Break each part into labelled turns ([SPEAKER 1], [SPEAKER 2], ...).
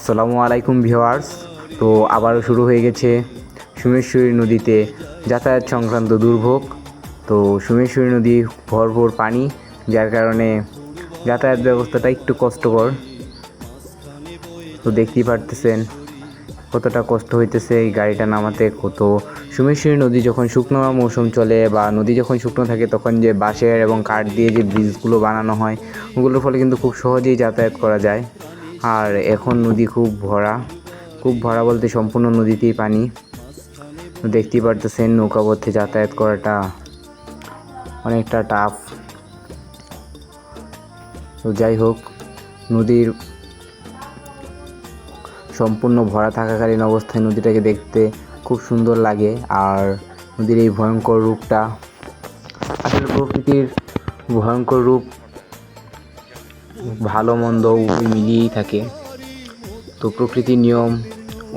[SPEAKER 1] আসসালামু আলাইকুম ভিউয়ার্স। তো আবারও শুরু হয়ে গেছে সোমেশ্বরী নদীতে যাতায়াত সংক্রান্ত দুর্ভোগ। তো সোমেশ্বরী নদী ভরপুর পানি, যার কারণে যাতায়াত ব্যবস্থাটা একটু কষ্টকর। তো দেখতেই পারতেছেন কতটা কষ্ট হইতেছে এই গাড়িটা নামাতে। কত সোমেশ্বরী নদী যখন শুকনো মৌসুম চলে বা নদী যখন শুকনো থাকে, তখন যে বাঁশের এবং কাঠ দিয়ে যে ব্রিজগুলো বানানো হয়, ওগুলোর ফলে কিন্তু খুব সহজেই যাতায়াত করা যায়। আর এখন নদী খুব ভরা বলতে সম্পূর্ণ নদীতেই পানি। দেখতেই পারতেছেন নৌকাপথে যাতায়াত করাটা অনেকটা টাফ। তো যাই হোক, নদীর সম্পূর্ণ ভরা থাকাকালীন অবস্থায় নদীটাকে দেখতে খুব সুন্দর লাগে। আর নদীর এই ভয়ঙ্কর রূপটা, আসলে প্রকৃতির ভয়ঙ্কর রূপ ভালো মন্দ মিলিয়েই থাকে। তো প্রকৃতির নিয়ম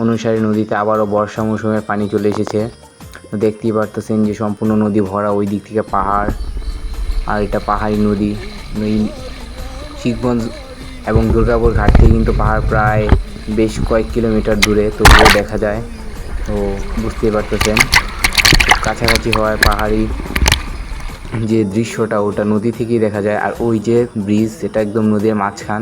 [SPEAKER 1] অনুসারে নদীতে আবারও বর্ষা মৌসুমের পানি চলে এসেছে। দেখতেই পারতেছেন যে সম্পূর্ণ নদী ভরা, ওই দিক থেকে পাহাড়, আর এটা পাহাড়ি নদী। শিবগঞ্জ এবং দুর্গাপুর ঘাট থেকে কিন্তু পাহাড় প্রায় বেশ কয়েক কিলোমিটার দূরে, তবুও দেখা যায়। তো বুঝতেই পারতেছেন খুব কাছাকাছি হওয়ায় পাহাড়ি যে দৃশ্যটা ওটা নদী থেকেই দেখা যায়। আর ওই যে ব্রিজ, সেটা একদম নদীর মাঝখান।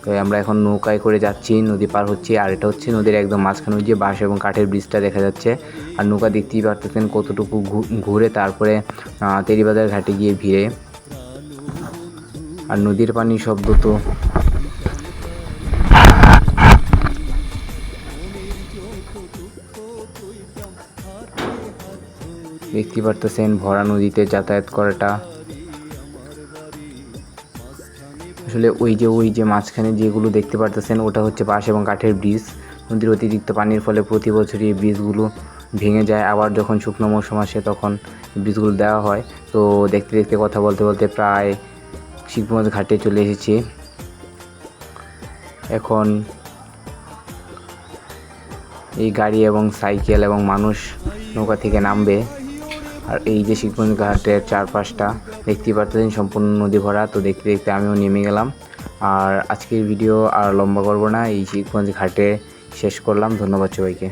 [SPEAKER 1] তো আমরা এখন নৌকায় করে যাচ্ছি, নদী পার হচ্ছি। আর এটা হচ্ছে নদীর একদম মাঝখানে ওই যে বাঁশ এবং কাঠের ব্রিজটা দেখা যাচ্ছে। আর নৌকা দেখতেই পারতেছেন কতটুকু ঘুরে তারপরে তেরিবাজার ঘাটে গিয়ে ভিড়ে। আর নদীর পানির শব্দ তো দেখতেই পারতেছেন, ভরা নদীতে যাতায়াত করাটা আসলে ওই যে মাঝখানে যেগুলো দেখতে পারতেছেন, ওটা হচ্ছে বাঁশ এবং কাঠের ব্রিজ। নদীর অতিরিক্ত পানির ফলে প্রতি বছরই এই ব্রিজগুলো ভেঙে যায়। আবার যখন শুকনো মৌসুম আসে তখন ব্রিজগুলো দেওয়া হয়। তো দেখতে দেখতে কথা বলতে বলতে প্রায় শিবগঞ্জ ঘাটে চলে এসেছি। এখন এই গাড়ি এবং সাইকেল এবং মানুষ নৌকা থেকে নামবে। আর এই যে শিবগঞ্জ ঘাটের চারপাশটা দেখতেই পারতেছেন সম্পূর্ণ নদী ভরা। তো দেখতে দেখতে আমিও নেমে গেলাম। আর আজকের ভিডিও আর লম্বা করব না, এই শিবগঞ্জ ঘাটে শেষ করলাম। ধন্যবাদ সবাইকে।